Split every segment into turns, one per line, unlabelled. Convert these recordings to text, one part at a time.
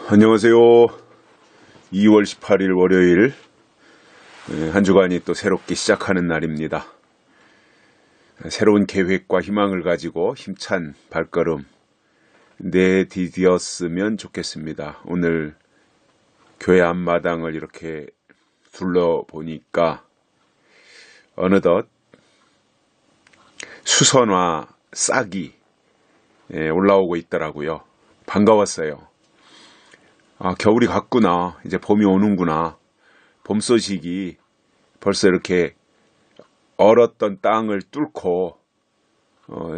안녕하세요. 2월 18일 월요일, 한 주간이 또 새롭게 시작하는 날입니다. 새로운 계획과 희망을 가지고 힘찬 발걸음 내디뎠으면 좋겠습니다. 오늘 교회 앞마당을 이렇게 둘러보니까 어느덧 수선화 싹이 올라오고 있더라고요. 반가웠어요. 아, 겨울이 갔구나. 이제 봄이 오는구나. 봄 소식이 벌써 이렇게 얼었던 땅을 뚫고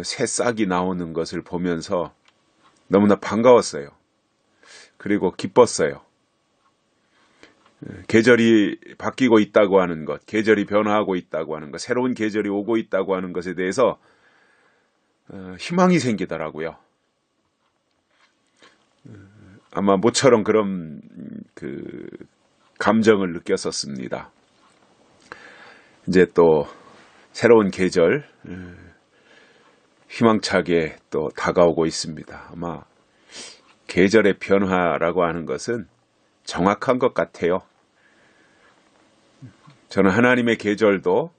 새 싹이 나오는 것을 보면서 너무나 반가웠어요. 그리고 기뻤어요. 계절이 바뀌고 있다고 하는 것, 계절이 변화하고 있다고 하는 것, 새로운 계절이 오고 있다고 하는 것에 대해서 희망이 생기더라고요. 아마 모처럼 그런 감정을 느꼈었습니다. 이제 또 새로운 계절 희망차게 또 다가오고 있습니다. 아마 계절의 변화라고 하는 것은 정확한 것 같아요. 저는 하나님의 계절도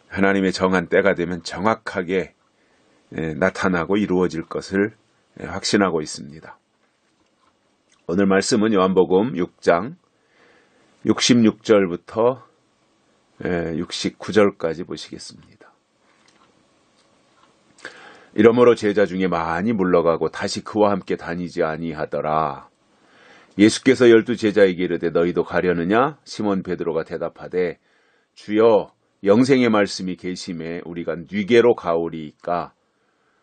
하나님의 정한 때가 되면 정확하게 나타나고 이루어질 것을 확신하고 있습니다. 오늘 말씀은 요한복음 6장 66절부터 69절까지 보시겠습니다. 이러므로 제자 중에 많이 물러가고 다시 그와 함께 다니지 아니하더라. 예수께서 12 제자에게 이르되 너희도 가려느냐? 시몬 베드로가 대답하되 주여 영생의 말씀이 계심에 우리가 뉘게로 가오리이까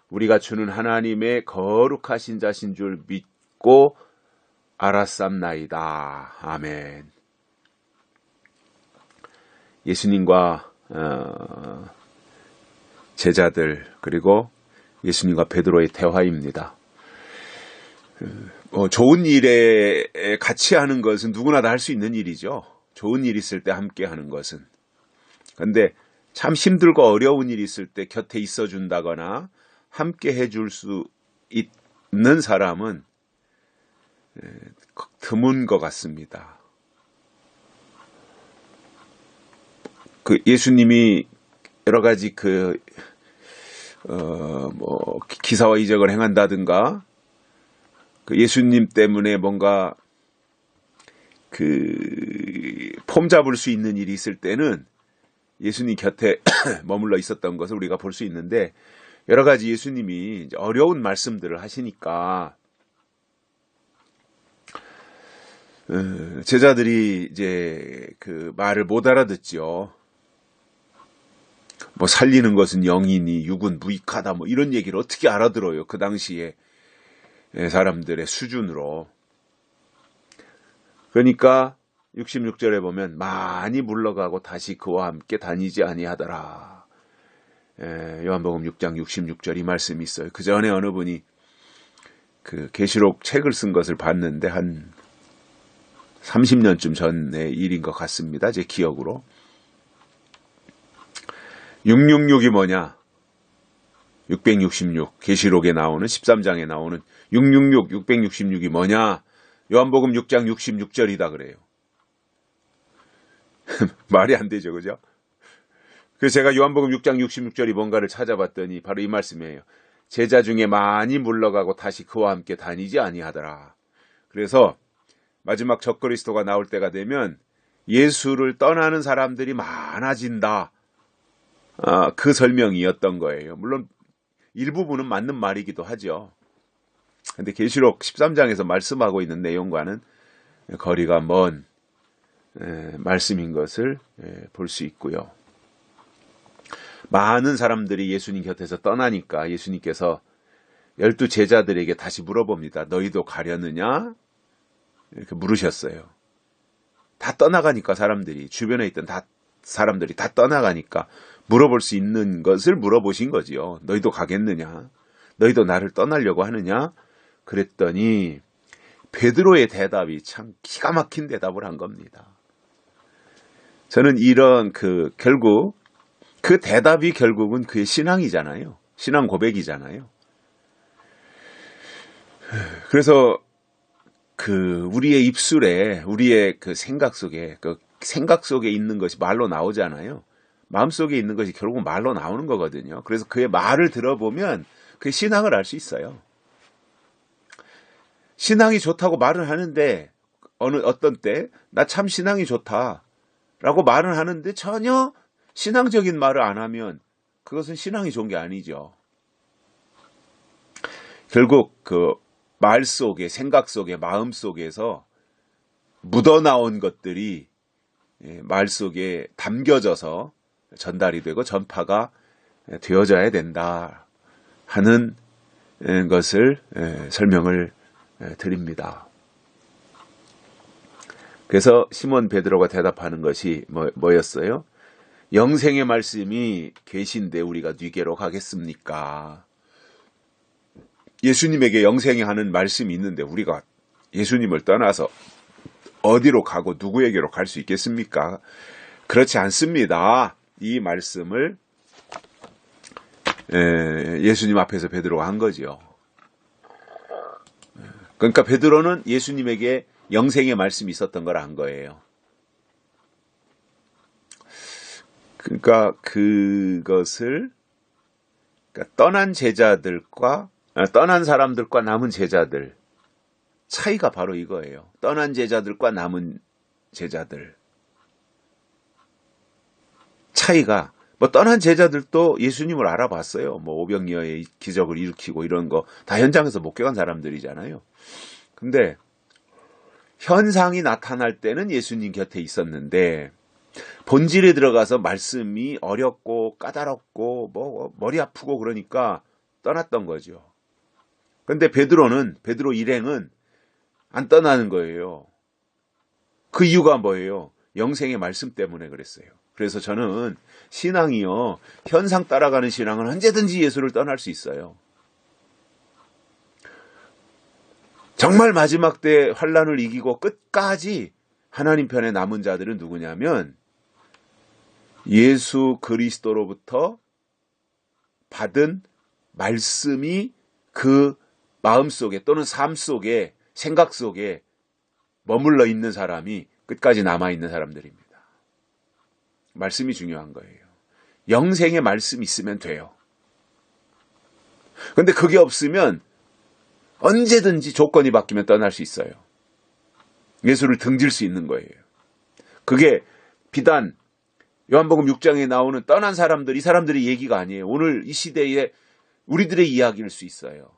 우리가 주는 하나님의 거룩하신 자신 줄 믿고 알았삼나이다. 아멘. 예수님과 제자들 그리고 예수님과 베드로의 대화입니다. 좋은 일에 같이 하는 것은 누구나 다 할 수 있는 일이죠. 좋은 일 있을 때 함께 하는 것은. 그런데 참 힘들고 어려운 일 있을 때 곁에 있어준다거나 함께 해줄 수 있는 사람은 드문 것 같습니다. 예수님이 여러 가지 기사와 이적을 행한다든가, 예수님 때문에 뭔가 폼 잡을 수 있는 일이 있을 때는 예수님 곁에 머물러 있었던 것을 우리가 볼 수 있는데, 여러 가지 예수님이 어려운 말씀들을 하시니까 제자들이 이제 말을 못 알아듣죠. 살리는 것은 영이니 육은 무익하다 이런 얘기를 어떻게 알아들어요. 그 당시에 사람들의 수준으로. 그러니까 66절에 보면 많이 물러가고 다시 그와 함께 다니지 아니하더라. 요한복음 6장 66절 이 말씀이 있어요. 그 전에 어느 분이 계시록 책을 쓴 것을 봤는데 한 30년쯤 전의 일인 것 같습니다. 제 기억으로. 666이 뭐냐? 666. 계시록에 나오는 13장에 나오는 666, 666이 뭐냐? 요한복음 6장 66절이다 그래요. 말이 안 되죠. 그죠? 그래서 제가 요한복음 6장 66절이 뭔가를 찾아봤더니 바로 이 말씀이에요. 제자 중에 많이 물러가고 다시 그와 함께 다니지 아니하더라. 그래서 마지막 적그리스도가 나올 때가 되면 예수를 떠나는 사람들이 많아진다. 그 설명이었던 거예요. 물론 일부분은 맞는 말이기도 하죠. 근데 계시록 13장에서 말씀하고 있는 내용과는 거리가 먼 말씀인 것을 볼 수 있고요. 많은 사람들이 예수님 곁에서 떠나니까 예수님께서 12 제자들에게 다시 물어봅니다. 너희도 가려느냐? 이렇게 물으셨어요. 다 떠나가니까 사람들이, 주변에 있던 사람들이 다 떠나가니까 물어볼 수 있는 것을 물어보신 거지요. 너희도 가겠느냐? 너희도 나를 떠나려고 하느냐? 그랬더니 베드로의 대답이 참 기가 막힌 대답을 한 겁니다. 저는 이런 결국 그 대답이 결국은 그의 신앙이잖아요. 신앙 고백이잖아요. 그래서 우리의 입술에, 우리의 그 생각 속에 있는 것이 말로 나오잖아요. 마음속에 있는 것이 결국 말로 나오는 거거든요. 그래서 그의 말을 들어보면 그의 신앙을 알 수 있어요. 신앙이 좋다고 말을 하는데 어떤 때 나 참 신앙이 좋다라고 말을 하는데 전혀 신앙적인 말을 안 하면 그것은 신앙이 좋은 게 아니죠. 결국 그 말 속에, 생각 속에, 마음 속에서 묻어나온 것들이 말 속에 담겨져서 전달이 되고 전파가 되어져야 된다 하는 것을 설명을 드립니다. 그래서 시몬 베드로가 대답하는 것이 뭐였어요? 영생의 말씀이 계신데 우리가 뉘게로 가겠습니까? 예수님에게 영생이 하는 말씀이 있는데 우리가 예수님을 떠나서 어디로 가고 누구에게로 갈 수 있겠습니까? 그렇지 않습니다. 이 말씀을 예수님 앞에서 베드로가 한 거죠. 그러니까 베드로는 예수님에게 영생의 말씀이 있었던 걸 안 거예요. 그러니까 그것을 떠난 사람들과 남은 제자들 차이가 바로 이거예요. 떠난 제자들과 남은 제자들 차이가 떠난 제자들도 예수님을 알아봤어요. 오병이어의 기적을 일으키고 이런 거 다 현장에서 목격한 사람들이잖아요. 근데 현상이 나타날 때는 예수님 곁에 있었는데 본질에 들어가서 말씀이 어렵고 까다롭고 머리 아프고 그러니까 떠났던 거죠. 근데 베드로 일행은 안 떠나는 거예요. 그 이유가 뭐예요? 영생의 말씀 때문에 그랬어요. 그래서 저는 신앙이요, 현상 따라가는 신앙은 언제든지 예수를 떠날 수 있어요. 정말 마지막 때 환난을 이기고 끝까지 하나님 편에 남은 자들은 누구냐면 예수 그리스도로부터 받은 말씀이 그 마음속에 또는 삶 속에 생각 속에 머물러 있는 사람이 끝까지 남아있는 사람들입니다. 말씀이 중요한 거예요. 영생의 말씀이 있으면 돼요. 그런데 그게 없으면 언제든지 조건이 바뀌면 떠날 수 있어요. 예수를 등질 수 있는 거예요. 그게 비단 요한복음 6장에 나오는 떠난 사람들, 이 사람들의 얘기가 아니에요. 오늘 이 시대에 우리들의 이야기일 수 있어요.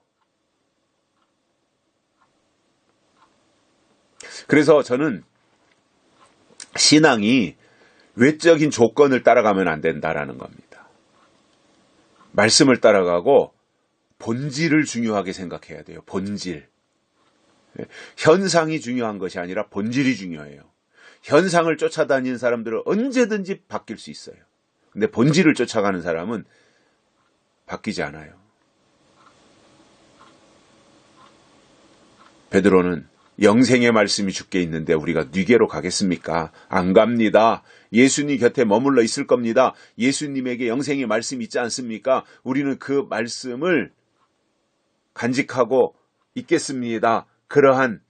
그래서 저는 신앙이 외적인 조건을 따라가면 안 된다라는 겁니다. 말씀을 따라가고 본질을 중요하게 생각해야 돼요. 본질. 현상이 중요한 것이 아니라 본질이 중요해요. 현상을 쫓아다니는 사람들은 언제든지 바뀔 수 있어요. 근데 본질을 쫓아가는 사람은 바뀌지 않아요. 베드로는 영생의 말씀이 주께 있는데 우리가 뉘게로 가겠습니까? 안 갑니다. 예수님 곁에 머물러 있을 겁니다. 예수님에게 영생의 말씀이 있지 않습니까? 우리는 그 말씀을 간직하고 있겠습니다. 그러한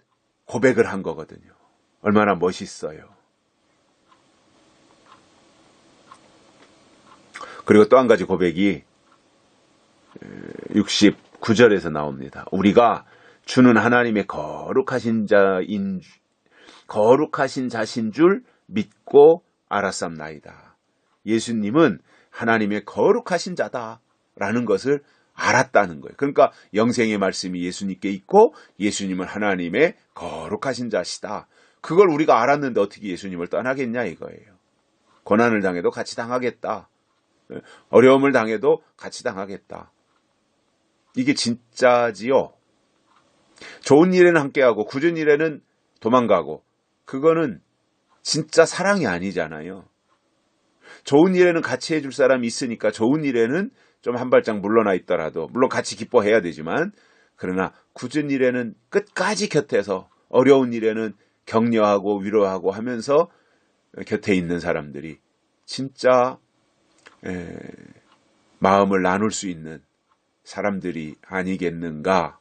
고백을 한 거거든요. 얼마나 멋있어요. 그리고 또 한 가지 고백이 69절에서 나옵니다. 우리가 주는 하나님의 거룩하신 자신 줄 믿고 알았삼나이다. 예수님은 하나님의 거룩하신 자다라는 것을 알았다는 거예요. 그러니까 영생의 말씀이 예수님께 있고 예수님은 하나님의 거룩하신 자시다. 그걸 우리가 알았는데 어떻게 예수님을 떠나겠냐 이거예요. 고난을 당해도 같이 당하겠다. 어려움을 당해도 같이 당하겠다. 이게 진짜지요. 좋은 일에는 함께하고 굳은 일에는 도망가고 그거는 진짜 사랑이 아니잖아요. 좋은 일에는 같이 해줄 사람이 있으니까 좋은 일에는 좀 한 발짝 물러나 있더라도 물론 같이 기뻐해야 되지만 그러나 굳은 일에는 끝까지 곁에서 어려운 일에는 격려하고 위로하고 하면서 곁에 있는 사람들이 진짜 마음을 나눌 수 있는 사람들이 아니겠는가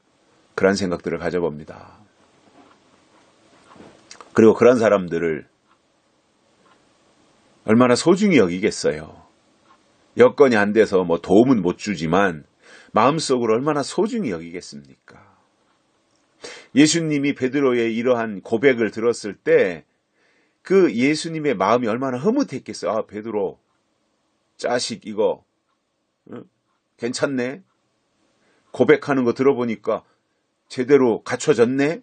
그런 생각들을 가져봅니다. 그리고 그런 사람들을 얼마나 소중히 여기겠어요. 여건이 안 돼서 뭐 도움은 못 주지만 마음속으로 얼마나 소중히 여기겠습니까? 예수님이 베드로의 이러한 고백을 들었을 때 그 예수님의 마음이 얼마나 흐뭇했겠어요. 아, 베드로 자식 이거 괜찮네. 고백하는 거 들어보니까 제대로 갖춰졌네.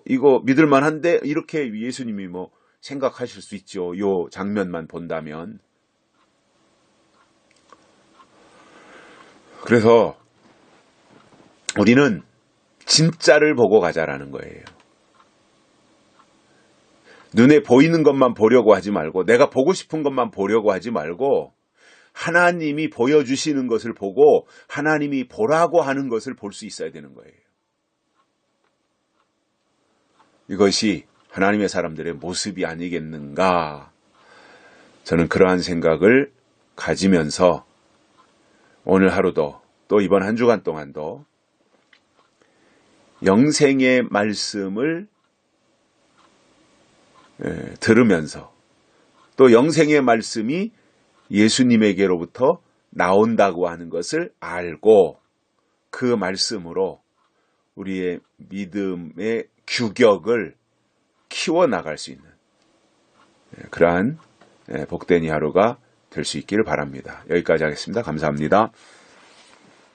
이거 믿을만한데 이렇게 예수님이 뭐 생각하실 수 있죠. 요 장면만 본다면. 그래서 우리는 진짜를 보고 가자라는 거예요. 눈에 보이는 것만 보려고 하지 말고 내가 보고 싶은 것만 보려고 하지 말고 하나님이 보여주시는 것을 보고 하나님이 보라고 하는 것을 볼 수 있어야 되는 거예요. 이것이 하나님의 사람들의 모습이 아니겠는가. 저는 그러한 생각을 가지면서 오늘 하루도 또 이번 한 주간 동안도 영생의 말씀을 들으면서 또 영생의 말씀이 예수님에게로부터 나온다고 하는 것을 알고 그 말씀으로 우리의 믿음의 규격을 키워나갈 수 있는 그러한 복된 이 하루가 될 수 있기를 바랍니다. 여기까지 하겠습니다. 감사합니다.